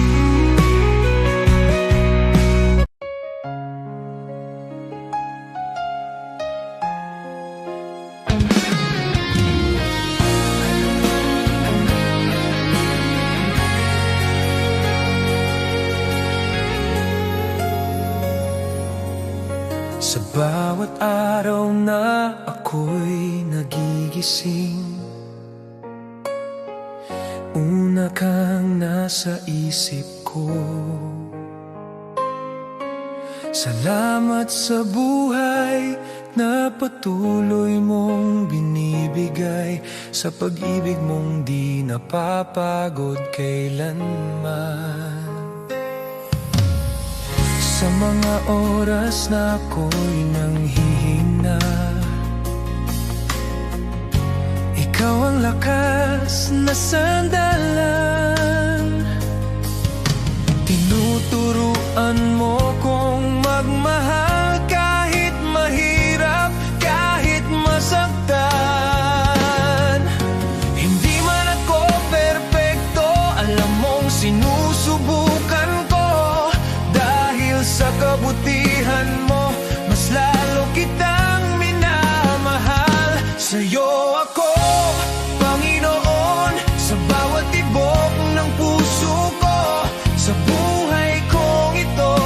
Sa bawat araw na ako'y nagigising, una kang nasa isip ko. Salamat sa buhay na patuloy mong binibigay, sa pag-ibig mong di napapagod kailanman. Sa mga oras na ako'y nanghihina, ikaw ang lakas na sandalan. Tinuturuan mo kong magmahal kahit mahirap, kahit masaktan. Hindi man ako perpekto, alam mong sinusubukan ko. Sa kabutihan mo, mas lalo kitang minamahal. Sa'yo ako, Panginoon, sa bawat tibok ng puso ko. Sa buhay kong ito,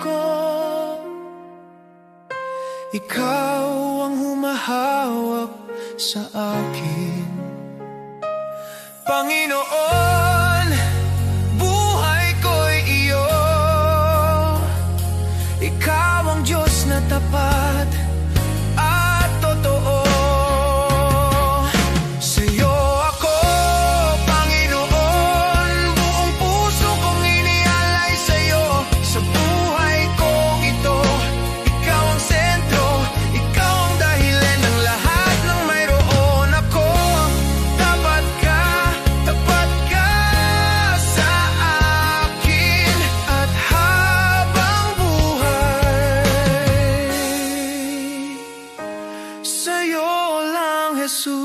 ko. Ikaw ang humahawak sa akin. Panginoon, buhay ko'y iyo. Ikaw ang Diyos na tapat at totoo. Sa'yo ako, Panginoon, buong puso kong inialay sa'yo. Sa buhay kong ito, ikaw ang sentro, ikaw ang dahilan ng lahat ng mayroon ako. Tapat ka sa akin at habang buhay, sa'yo lang, Jesus.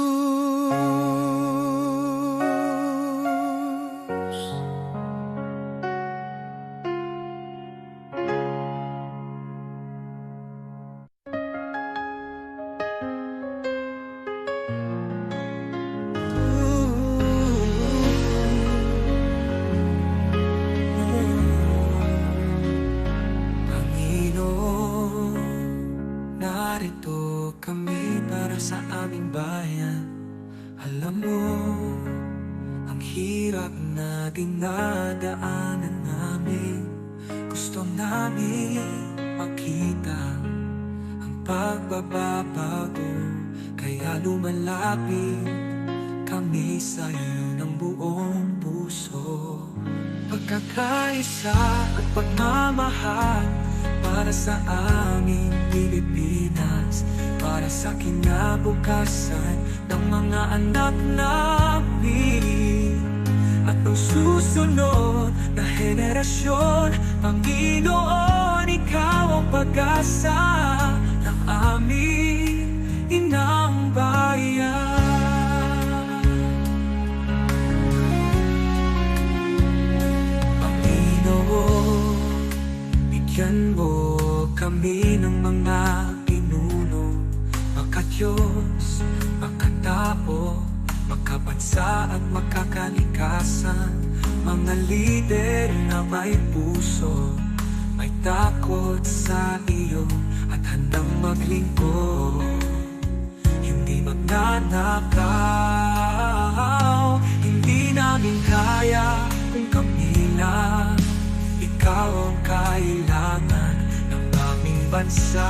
Panginoon, narito kami para sa aming bayan. Alam mo, ang hirap na dinadaanan namin. Gusto namin makita ang pagbabago, kaya lumalapit kami sa iyo ng buong puso. Pagkakaisa at pagmamahal para sa aming Pilipinas, para sa kinabukasan ng mga anak namin at ang susunod na henerasyon. Panginoon, ikaw ang pag-asa ng aming inang bayan. Bigyan mo kami ng mga pinuno, makadiyos, makatao, makabansa at makakalikasan. Mga lider na may puso, may takot sa iyo at handang maglingkod. Hindi magnanakaw, hindi namin kaya kung kami lang. Ikaw ang kailangan ng aming bansa.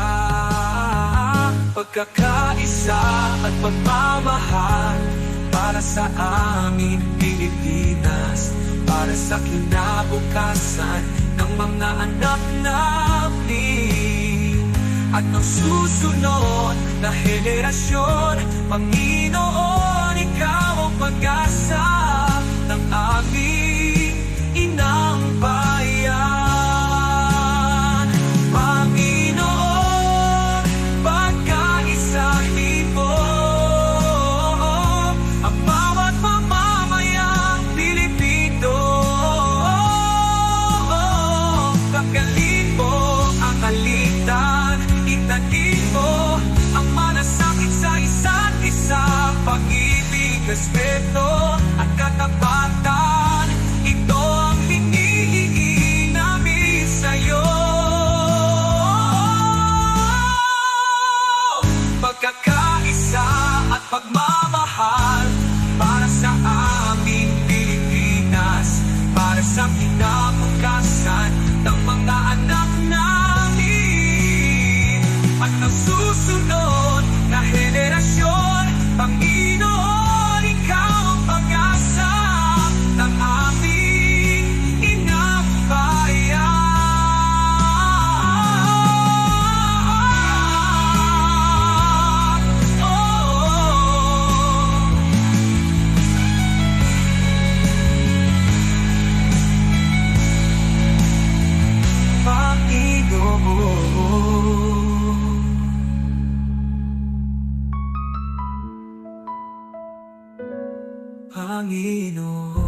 Pagkakaisa at pagmamahal para sa aming Pilipinas, para sa kinabukasan ng mga anak namin at ng susunod na henerasyon. Panginoon, ikaw ang pag-asa ng aming inang bayan. Panginoon, pagkaisahin mo ang bawat mamamayang Pilipino. Pagkalin mo ang alitan, itanin mo ang malasakit sa isa't isa. Pag-ibig, respeto at katapatan, ito ang hinihingi namin sa'yo. Pagkakaisa at pagmamahal para sa aming Pilipinas, para sa kinabukasan ng mga anak namin at ng susunod na henerasyon. Panginoon, ikaw ang pag-asa ng aming inang bayan. Panginoon,